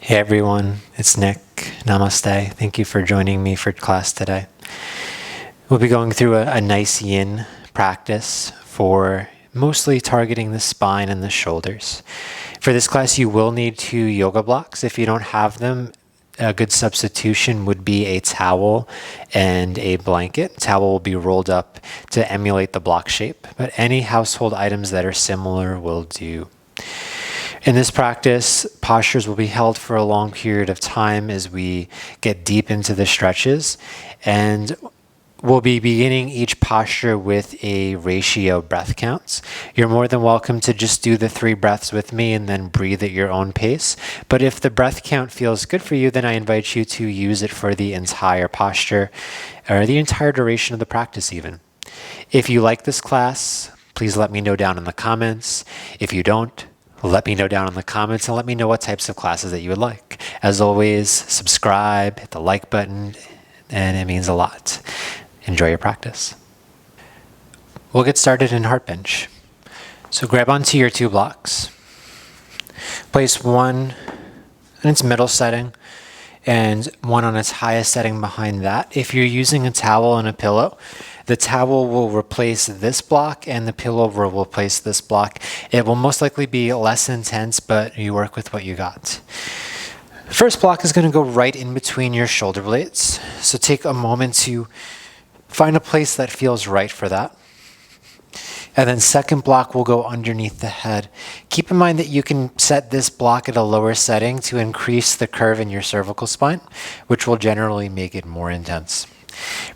Hey everyone, it's Nick. Namaste. Thank you for joining me for class today. We'll be going through a nice yin practice for mostly targeting the spine and the shoulders. For this class, you will need 2 yoga blocks. If you don't have them, a good substitution would be a towel and a blanket. Towel will be rolled up to emulate the block shape, but any household items that are similar will do. In this practice, postures will be held for a long period of time as we get deep into the stretches, and we'll be beginning each posture with a ratio breath counts. You're more than welcome to just do the 3 breaths with me and then breathe at your own pace. But if the breath count feels good for you, then I invite you to use it for the entire posture or the entire duration of the practice even. If you like this class, please let me know down in the comments. If you don't, let me know down in the comments and let me know what types of classes that you would like. As always, subscribe, hit the like button, and it means a lot. Enjoy your practice. We'll get started in heart bench. So grab onto your 2 blocks. Place one in its middle setting and one on its highest setting behind that. If you're using a towel and a pillow, the towel will replace this block and the pillow will replace this block. It will most likely be less intense, but you work with what you got. First block is going to go right in between your shoulder blades. So take a moment to find a place that feels right for that. And then second block will go underneath the head. Keep in mind that you can set this block at a lower setting to increase the curve in your cervical spine, which will generally make it more intense.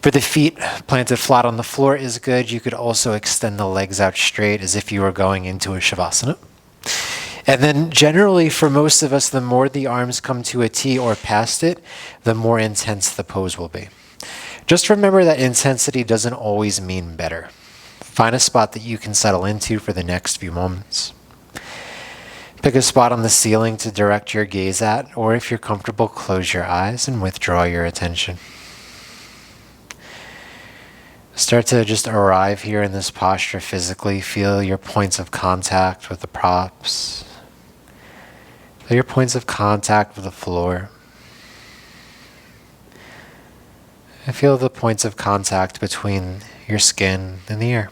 For the feet, planted flat on the floor is good. You could also extend the legs out straight as if you were going into a shavasana. And then generally for most of us, the more the arms come to a T or past it, the more intense the pose will be. Just remember that intensity doesn't always mean better. Find a spot that you can settle into for the next few moments. Pick a spot on the ceiling to direct your gaze at, or if you're comfortable, close your eyes and withdraw your attention. Start to just arrive here in this posture physically. Feel your points of contact with the props. Feel your points of contact with the floor. And feel the points of contact between your skin and the air.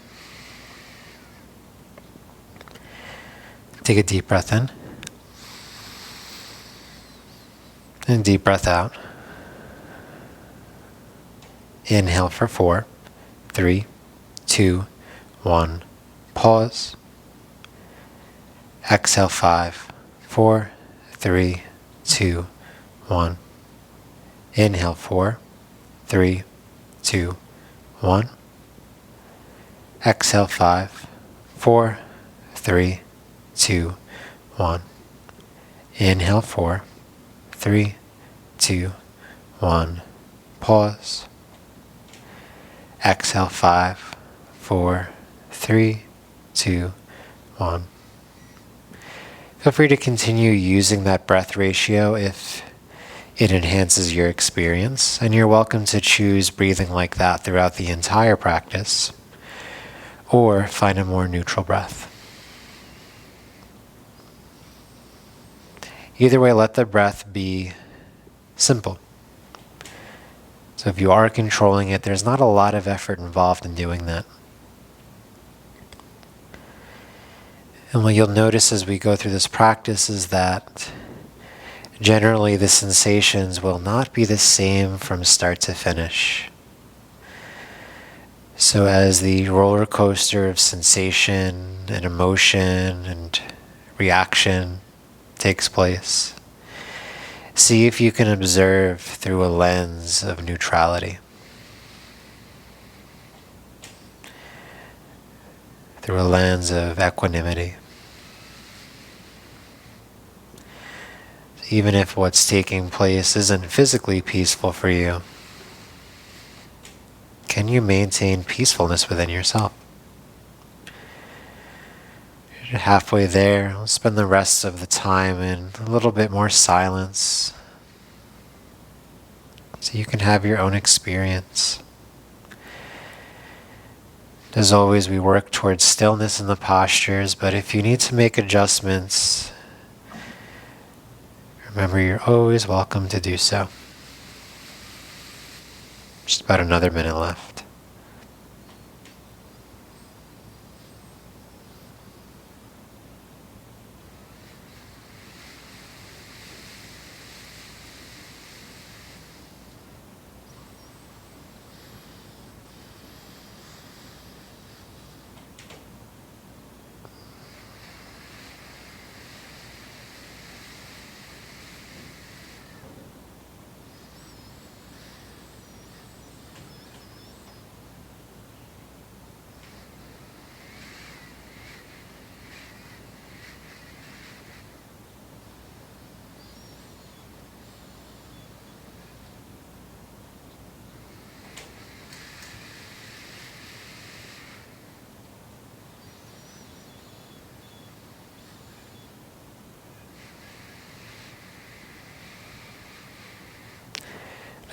Take a deep breath in. And deep breath out. Inhale for 4, 3, 2, 1. Pause. Exhale 5, 4, 3, 2, 1. Inhale 4, 3, 2, 1. Exhale 5, 4, 3, 2, 1. Inhale 4, 3, 2, 1. Pause. Exhale 5, 4, 3, 2, 1. Feel free to continue using that breath ratio if it enhances your experience, and you're welcome to choose breathing like that throughout the entire practice, or find a more neutral breath. Either way, let the breath be simple. So if you are controlling it, there's not a lot of effort involved in doing that. And what you'll notice as we go through this practice is that generally the sensations will not be the same from start to finish. So as the roller coaster of sensation and emotion and reaction takes place, see if you can observe through a lens of neutrality, through a lens of equanimity. Even if what's taking place isn't physically peaceful for you, can you maintain peacefulness within yourself? You're halfway there. Let's spend the rest of the time in a little bit more silence so you can have your own experience. As always, we work towards stillness in the postures, but if you need to make adjustments, Remember, you're always welcome to do so. Just about another minute left.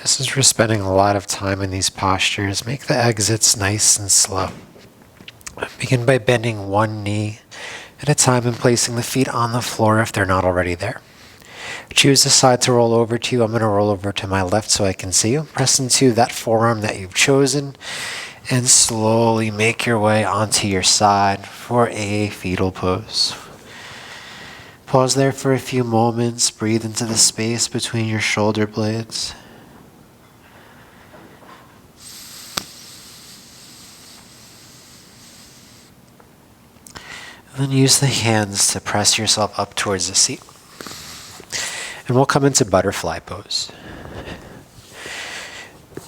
This is for spending a lot of time in these postures. Make the exits nice and slow. Begin by bending one knee at a time and placing the feet on the floor if they're not already there. Choose the side to roll over to. I'm going to roll over to my left so I can see you. Press into that forearm that you've chosen and slowly make your way onto your side for a fetal pose. Pause there for a few moments. Breathe into the space between your shoulder blades. And then use the hands to press yourself up towards the seat. And we'll come into butterfly pose.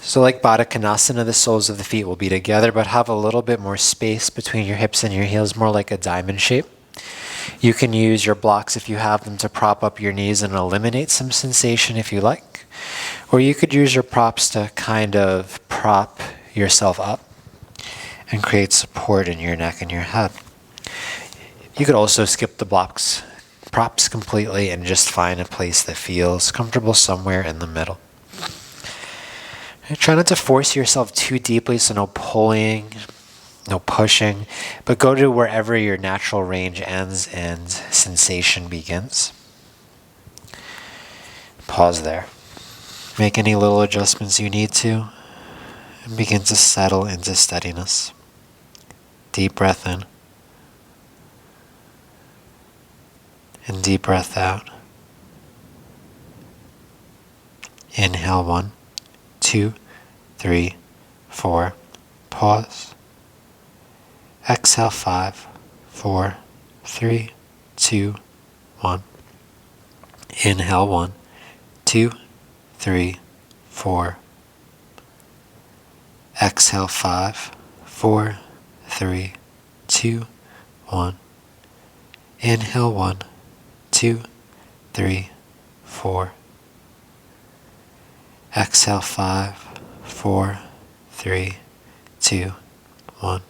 So like Baddha Konasana, the soles of the feet will be together, but have a little bit more space between your hips and your heels, more like a diamond shape. You can use your blocks if you have them to prop up your knees and eliminate some sensation if you like. Or you could use your props to kind of prop yourself up and create support in your neck and your head. You could also skip the props completely and just find a place that feels comfortable somewhere in the middle. And try not to force yourself too deeply, so no pulling, no pushing, but go to wherever your natural range ends and sensation begins. Pause there. Make any little adjustments you need to, and begin to settle into steadiness. Deep breath in. And deep breath out. Inhale 1, 2, 3, 4. Pause. Exhale 5, 4, 3, 2, 1. Inhale 1, 2, 3, 4. Exhale 5, 4, 3, 2, 1. Inhale 1, 2, 3, 4. Exhale 5, 4, 3, 2, 1.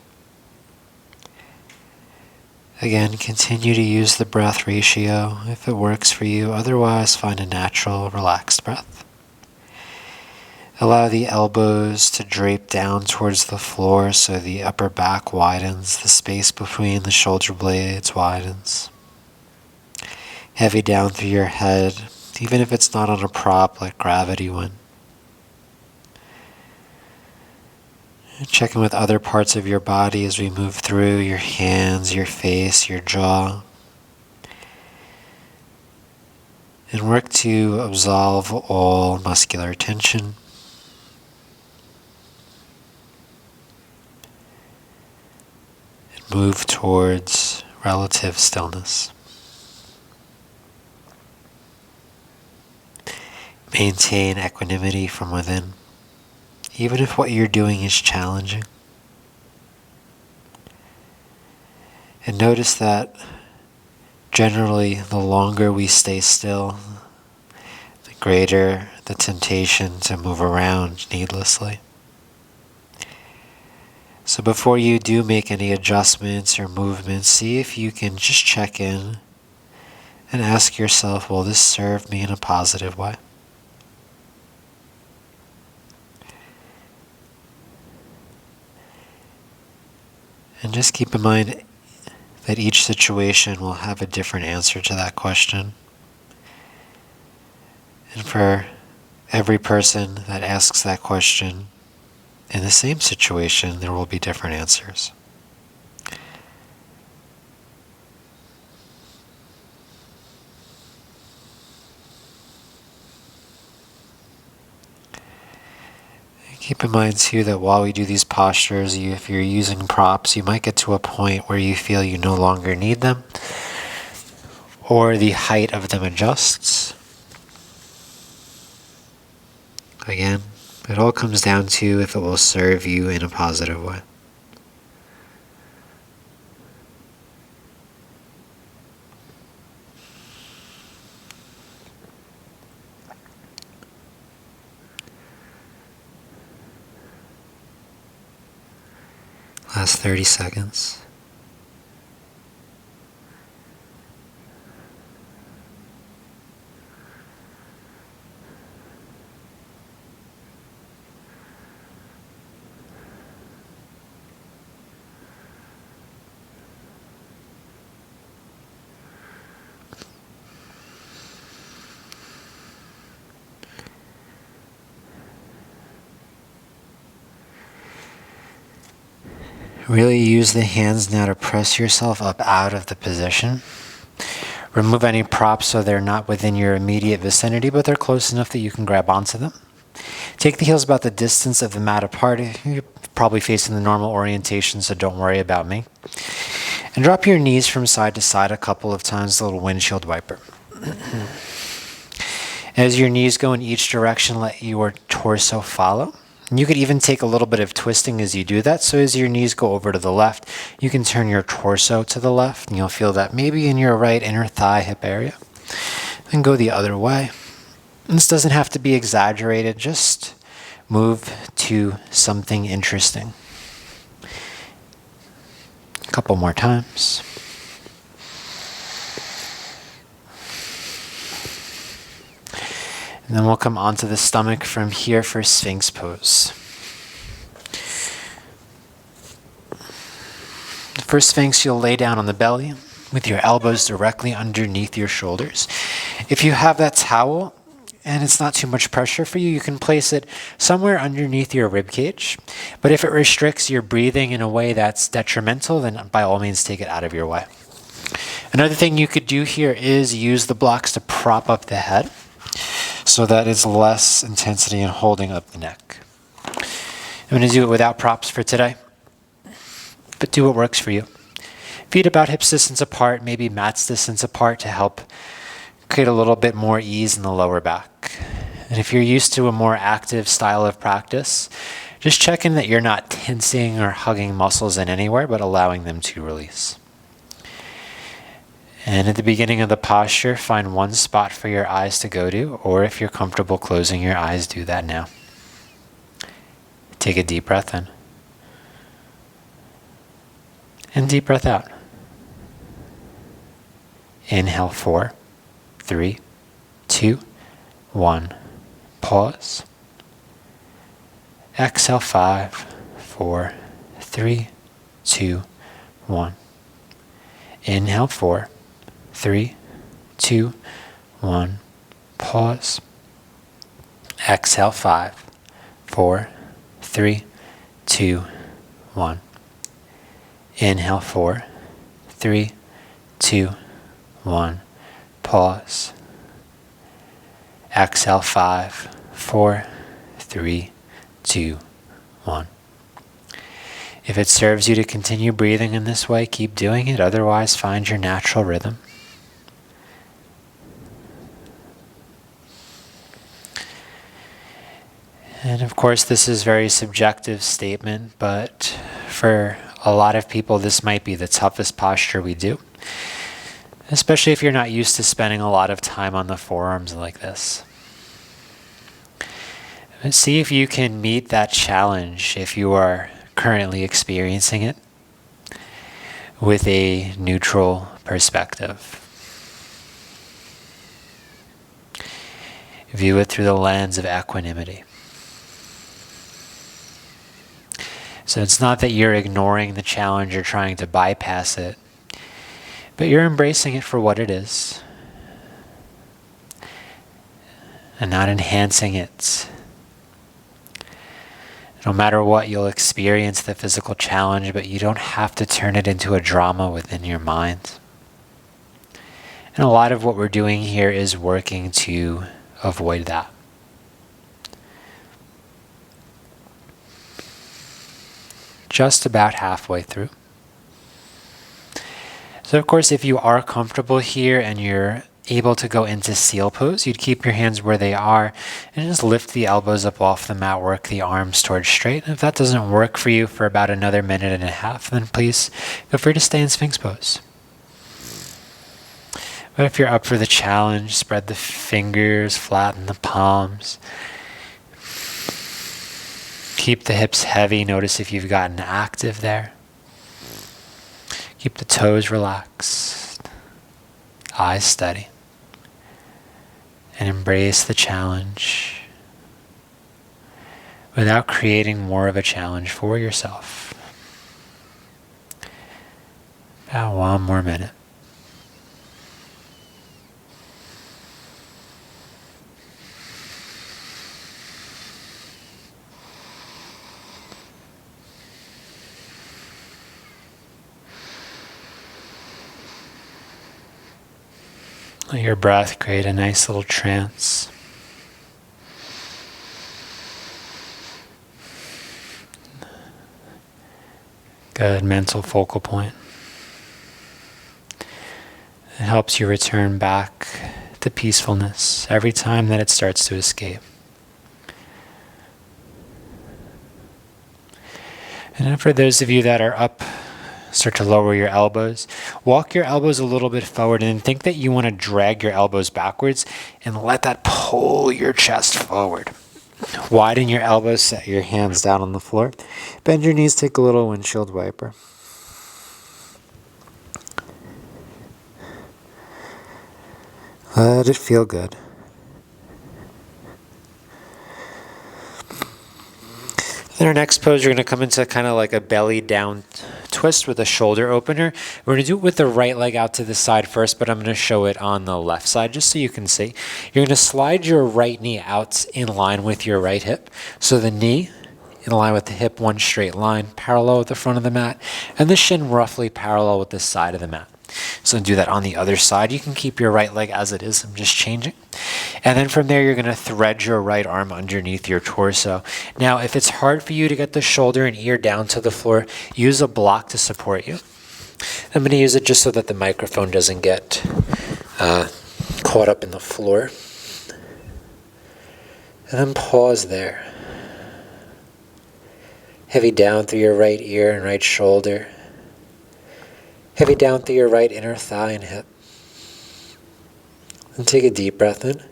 Again, continue to use the breath ratio if it works for you. Otherwise, find a natural, relaxed breath. Allow the elbows to drape down towards the floor so the upper back widens, the space between the shoulder blades widens. Heavy down through your head, even if it's not on a prop like gravity would. Check in with other parts of your body as we move through your hands, your face, your jaw. And work to absolve all muscular tension. And move towards relative stillness. Maintain equanimity from within, even if what you're doing is challenging. And notice that generally the longer we stay still, the greater the temptation to move around needlessly. So before you do make any adjustments or movements, see if you can just check in and ask yourself, will this serve me in a positive way? And just keep in mind that each situation will have a different answer to that question. And for every person that asks that question in the same situation, there will be different answers. Keep in mind too that while we do these postures, if you're using props, you might get to a point where you feel you no longer need them, or the height of them adjusts. Again, it all comes down to if it will serve you in a positive way. Last 30 seconds. Really use the hands now to press yourself up out of the position. Remove any props so they're not within your immediate vicinity, but they're close enough that you can grab onto them. Take the heels about the distance of the mat apart. You're probably facing the normal orientation, so don't worry about me. And drop your knees from side to side a couple of times, a little windshield wiper. As your knees go in each direction, let your torso follow. And you could even take a little bit of twisting as you do that. So as your knees go over to the left, you can turn your torso to the left, and you'll feel that maybe in your right inner thigh hip area. Then go the other way. And this doesn't have to be exaggerated, just move to something interesting. A couple more times. And then we'll come onto the stomach from here for Sphinx pose. For Sphinx, you'll lay down on the belly with your elbows directly underneath your shoulders. If you have that towel and it's not too much pressure for you, you can place it somewhere underneath your rib cage. But if it restricts your breathing in a way that's detrimental, then by all means take it out of your way. Another thing you could do here is use the blocks to prop up the head, so that it's less intensity in holding up the neck. I'm going to do it without props for today, but do what works for you. Feet about hips distance apart, maybe mats distance apart to help create a little bit more ease in the lower back. And if you're used to a more active style of practice, just check in that you're not tensing or hugging muscles in anywhere, but allowing them to release. And at the beginning of the posture, find one spot for your eyes to go to, or if you're comfortable closing your eyes, do that now. Take a deep breath in. And deep breath out. Inhale 4, 3, 2, 1. Pause. Exhale 5, 4, 3, 2, 1. Inhale 4, 3, 2, 1. Pause. Exhale 5, 4, 3, 2, 1. Inhale 4, 3, 2, 1. Pause. Exhale 5, 4, 3, 2, 1. If it serves you to continue breathing in this way, keep doing it. Otherwise, find your natural rhythm. And of course, this is a very subjective statement, but for a lot of people, this might be the toughest posture we do, especially if you're not used to spending a lot of time on the forearms like this. But see if you can meet that challenge if you are currently experiencing it with a neutral perspective. View it through the lens of equanimity. So it's not that you're ignoring the challenge or trying to bypass it, but you're embracing it for what it is. and not enhancing it. No matter what, you'll experience the physical challenge, but you don't have to turn it into a drama within your mind. And a lot of what we're doing here is working to avoid that. Just about halfway through. So of course, if you are comfortable here and you're able to go into seal pose, you'd keep your hands where they are and just lift the elbows up off the mat, work the arms towards straight. And if that doesn't work for you for about another minute and a half, then please feel free to stay in Sphinx pose. But if you're up for the challenge, spread the fingers, flatten the palms. Keep the hips heavy. Notice if you've gotten active there. Keep the toes relaxed, eyes steady, and embrace the challenge without creating more of a challenge for yourself. About one more minute. Let your breath create a nice little trance. Good mental focal point. It helps you return back to peacefulness every time that it starts to escape. And then for those of you that are up, start to lower your elbows. Walk your elbows a little bit forward and think that you want to drag your elbows backwards and let that pull your chest forward. Widen your elbows, set your hands down on the floor. Bend your knees, take a little windshield wiper. Let it feel good. In our next pose, you're going to come into kind of like a belly down twist with a shoulder opener. We're going to do it with the right leg out to the side first, but I'm going to show it on the left side just so you can see. You're going to slide your right knee out in line with your right hip. So the knee in line with the hip, one straight line, parallel with the front of the mat, and the shin roughly parallel with the side of the mat. So do that on the other side. You can keep your right leg as it is. I'm just changing. And then from there, you're going to thread your right arm underneath your torso. Now, if it's hard for you to get the shoulder and ear down to the floor, use a block to support you. I'm going to use it just so that the microphone doesn't get caught up in the floor. And then pause there. Heavy down through your right ear and right shoulder. Heavy down through your right inner thigh and hip. And take a deep breath in.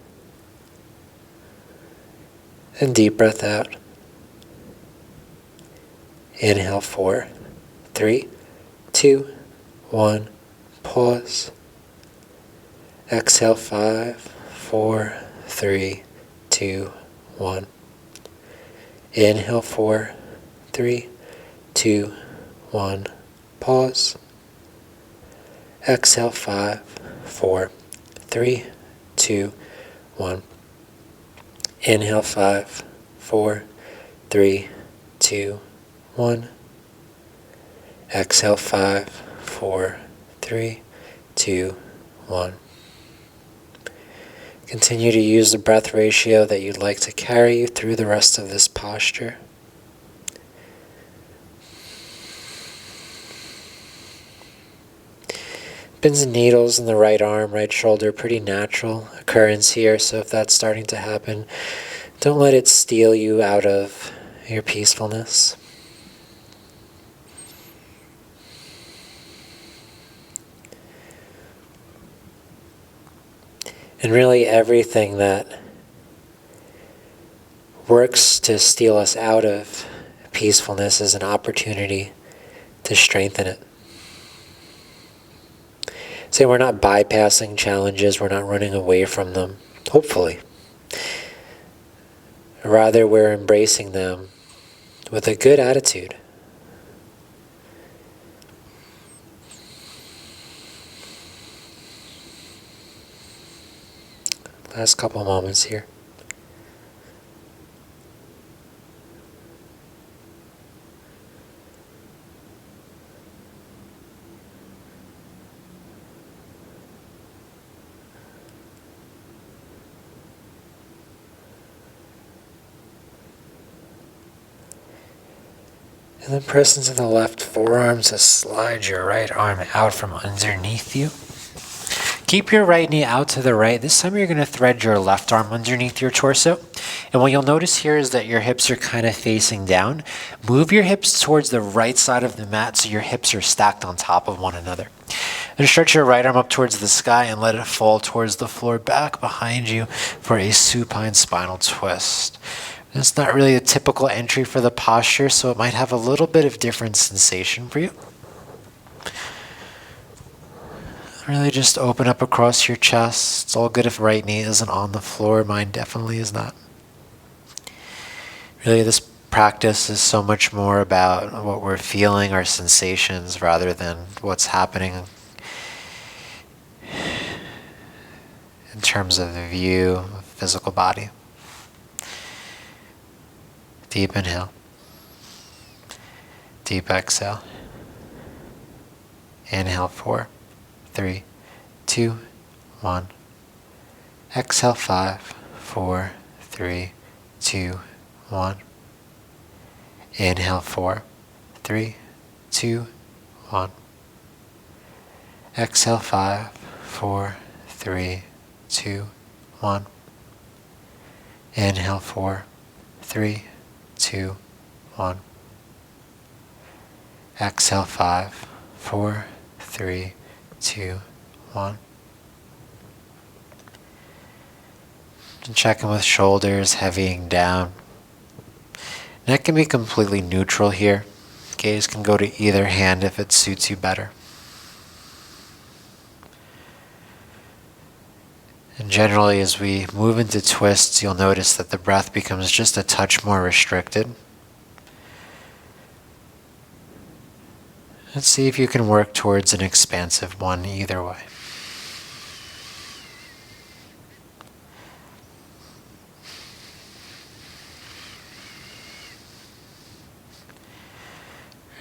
And deep breath out. Inhale, 4, 3, 2, 1. Pause. Exhale, 5, 4, 3, 2, 1. Inhale, 4, 3, 2, 1. Pause. Exhale, 5, 4, 3, 2, 1. Inhale, 5, 4, 3, 2, 1. Exhale, 5, 4, 3, 2, 1. Continue to use the breath ratio that you'd like to carry you through the rest of this posture. Pins and needles in the right arm, right shoulder, pretty natural occurrence here. So if that's starting to happen, don't let it steal you out of your peacefulness. And really everything that works to steal us out of peacefulness is an opportunity to strengthen it. So we're not bypassing challenges, we're not running away from them, hopefully. Rather, we're embracing them with a good attitude. Last couple moments here. And then press into the left forearm to slide your right arm out from underneath you. Keep your right knee out to the right. This time you're going to thread your left arm underneath your torso. And what you'll notice here is that your hips are kind of facing down. Move your hips towards the right side of the mat so your hips are stacked on top of one another. And stretch your right arm up towards the sky and let it fall towards the floor back behind you for a supine spinal twist. It's not really a typical entry for the posture, so it might have a little bit of different sensation for you. Really just open up across your chest. It's all good if right knee isn't on the floor. Mine definitely is not. Really, this practice is so much more about what we're feeling, our sensations, rather than what's happening in terms of the view of the physical body. Deep inhale. Deep exhale. Inhale 4, 3, 2, 1. Exhale 5, 4, 3, 2, 1. Inhale 4, 3, 2, 1. Exhale 5, 4, 3, 2, 1. Inhale 4, 3, 2, 1. Exhale 5, 4, 3, 2, 1. And check in with shoulders heavying down. Neck can be completely neutral here. Gaze can go to either hand if it suits you better. And generally, as we move into twists, you'll notice that the breath becomes just a touch more restricted. Let's see if you can work towards an expansive one either way.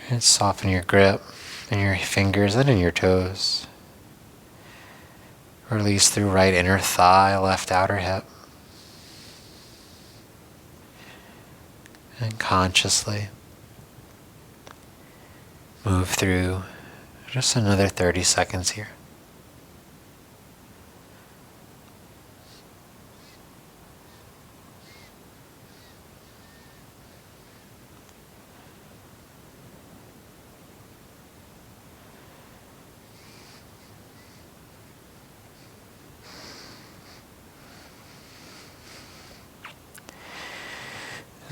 And soften your grip in your fingers and in your toes. Release through right inner thigh, left outer hip. And consciously move through just another 30 seconds here.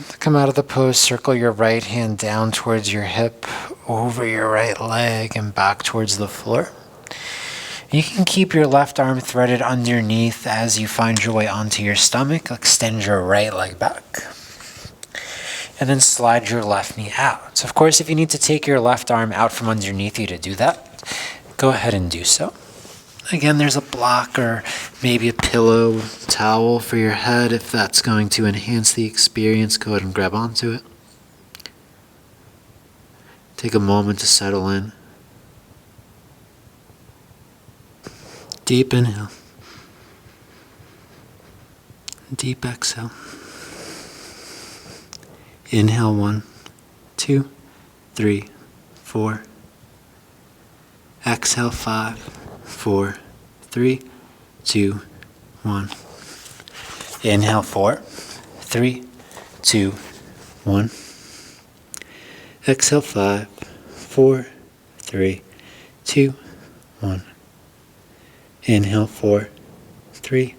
To come out of the pose, circle your right hand down towards your hip, over your right leg, and back towards the floor. You can keep your left arm threaded underneath as you find your way onto your stomach. Extend your right leg back. And then slide your left knee out. So of course, if you need to take your left arm out from underneath you to do that, go ahead and do so. Again, there's a block or maybe a pillow, towel for your head. If that's going to enhance the experience, go ahead and grab onto it. Take a moment to settle in. Deep inhale. Deep exhale. Inhale 1, 2, 3, 4. Exhale 5, 4, 3, 2, 1. Inhale 4, 3, 2, 1. Exhale 5, 4, 3, 2, 1. Inhale 4, 3,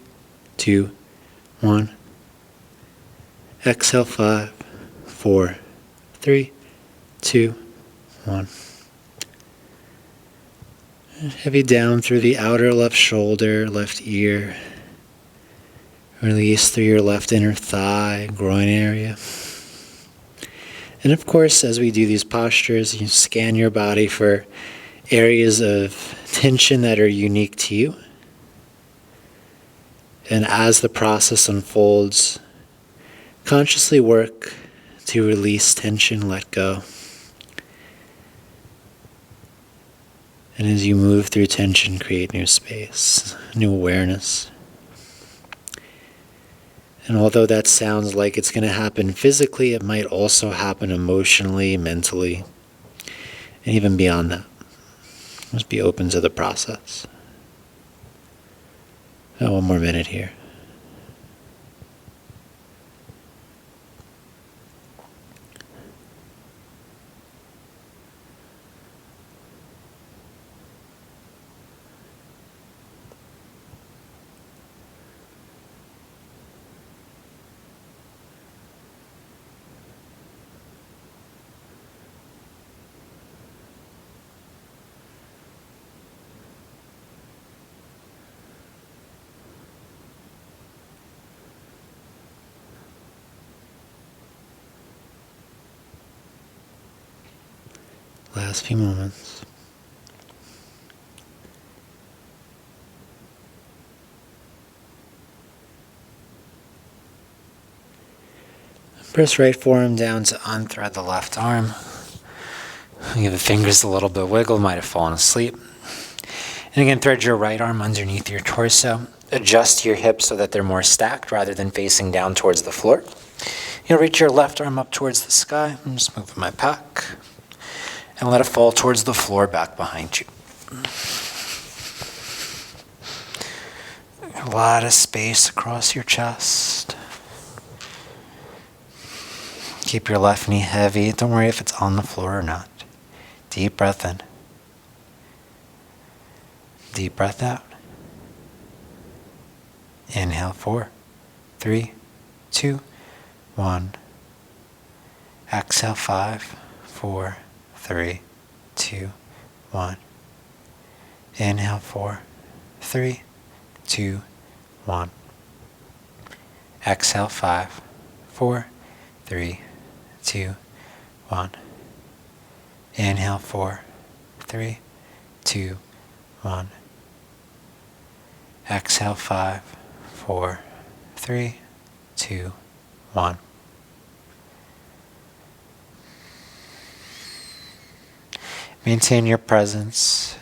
2, 1. Exhale 5, 4, 3, 2, 1. Heavy down through the outer left shoulder, left ear. Release through your left inner thigh, groin area. And of course, as we do these postures, you scan your body for areas of tension that are unique to you. And as the process unfolds, consciously work to release tension, let go. And as you move through tension, create new space, new awareness. And although that sounds like it's going to happen physically, it might also happen emotionally, mentally, and even beyond that. Just be open to the process. One more minute here. Last few moments. Press right forearm down to unthread the left arm. Give the fingers a little bit of wiggle, might have fallen asleep. And again, thread your right arm underneath your torso. Adjust your hips so that they're more stacked rather than facing down towards the floor. You'll reach your left arm up towards the sky. I'm just moving my pack. And let it fall towards the floor back behind you. A lot of space across your chest. Keep your left knee heavy. Don't worry if it's on the floor or not. Deep breath in. Deep breath out. Inhale, 4, 3, 2, 1. Exhale, 5, 4, 3, 2, 1. Inhale, 4, 3, 2, 1. Exhale, 5, 4, 3, 2, 1. Inhale, 4, 3, 2, 1. Exhale, 5, 4, 3, 2, 1. Maintain your presence,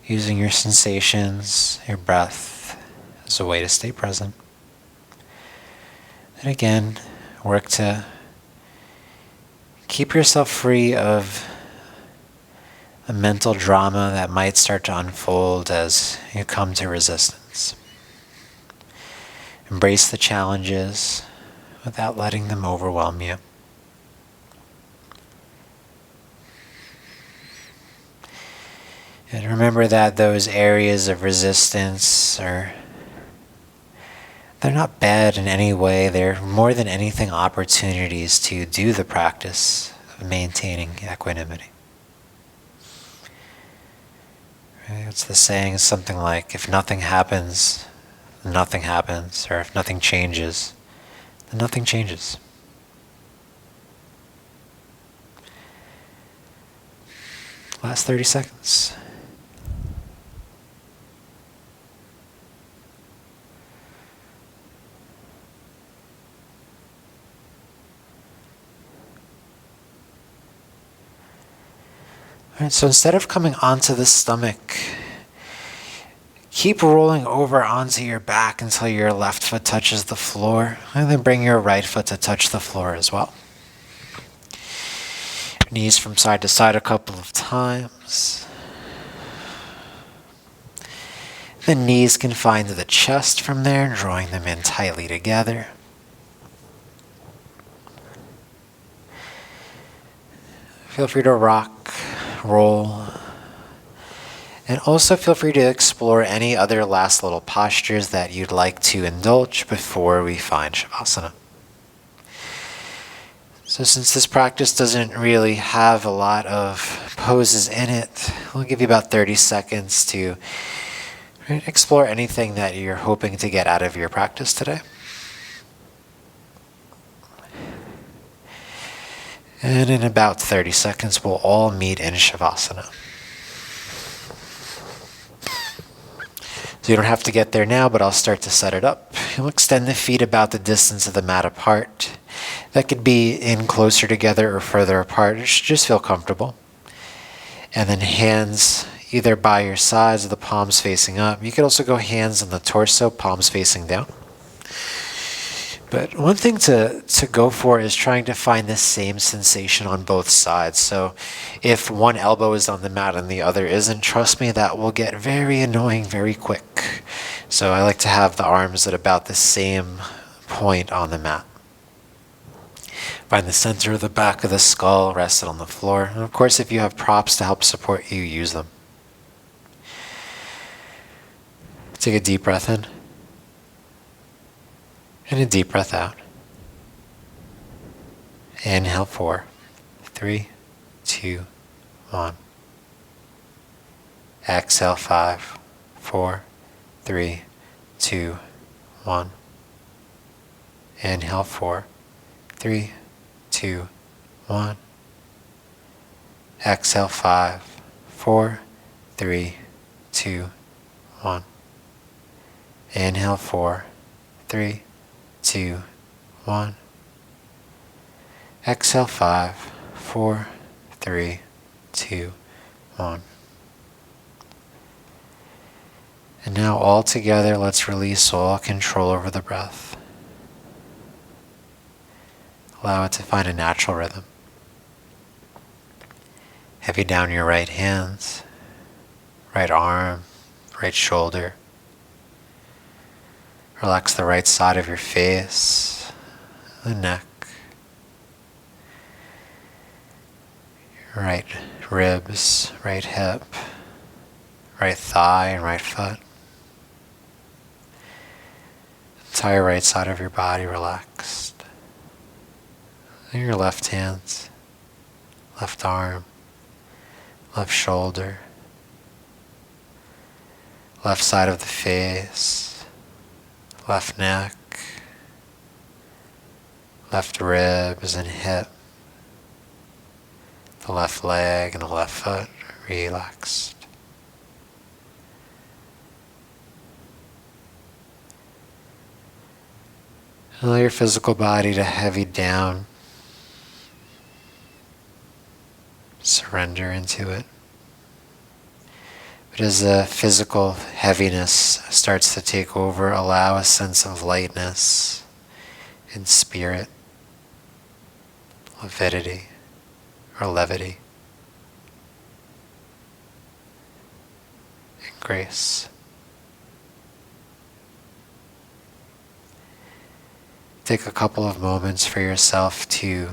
using your sensations, your breath as a way to stay present. And again, work to keep yourself free of the mental drama that might start to unfold as you come to resistance. Embrace the challenges without letting them overwhelm you. And remember that those areas of resistance they're not bad in any way. They're more than anything opportunities to do the practice of maintaining equanimity. Right? It's the saying is something like, if nothing happens, nothing happens, or if nothing changes, then nothing changes. Last 30 seconds. All right, so instead of coming onto the stomach, keep rolling over onto your back until your left foot touches the floor, and then bring your right foot to touch the floor as well. Knees from side to side a couple of times. The knees can find the chest from there, drawing them in tightly together. Feel free to rock, roll, and also feel free to explore any other last little postures that you'd like to indulge before we find Shavasana. So since this practice doesn't really have a lot of poses in it, we'll give you about 30 seconds to explore anything that you're hoping to get out of your practice today. And in about 30 seconds, we'll all meet in Shavasana. So you don't have to get there now, but I'll start to set it up. You'll extend the feet about the distance of the mat apart. That could be in closer together or further apart. Just feel comfortable. And then hands either by your sides, the palms facing up. You could also go hands on the torso, palms facing down. But one thing to go for is trying to find the same sensation on both sides. So if one elbow is on the mat and the other isn't, trust me, that will get very annoying very quick. So I like to have the arms at about the same point on the mat. Find the center of the back of the skull, rest it on the floor. And of course, if you have props to help support you, use them. Take a deep breath in. And a deep breath out. Inhale 4, 3, 2, 1. Exhale 5, 4, 3, 2, 1. Inhale 4, 3, 2, 1. Exhale 5, 4, 3, 2, 1. Inhale 4, 3, 2, 1. Exhale 5, 4, 3, 2, 1. And now all together, let's release all control over the breath. Allow it to find a natural rhythm. Heavy down your right hands, right arm, right shoulder. Relax the right side of your face, the neck, your right ribs, right hip, right thigh, and right foot. Entire right side of your body relaxed. And your left hands, left arm, left shoulder, left side of the face, left neck, left ribs and hip, the left leg and the left foot relaxed. Allow your physical body to heavy down. Surrender into it. But as the physical heaviness starts to take over, allow a sense of lightness in spirit, avidity, or levity, and grace. Take a couple of moments for yourself to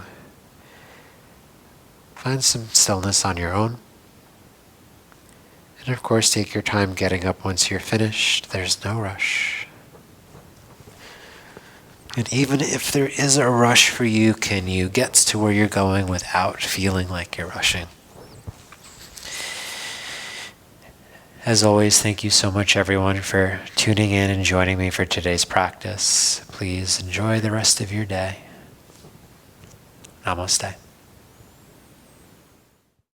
find some stillness on your own. And of course, take your time getting up once you're finished. There's no rush. And even if there is a rush for you, can you get to where you're going without feeling like you're rushing? As always, thank you so much, everyone, for tuning in and joining me for today's practice. Please enjoy the rest of your day. Namaste.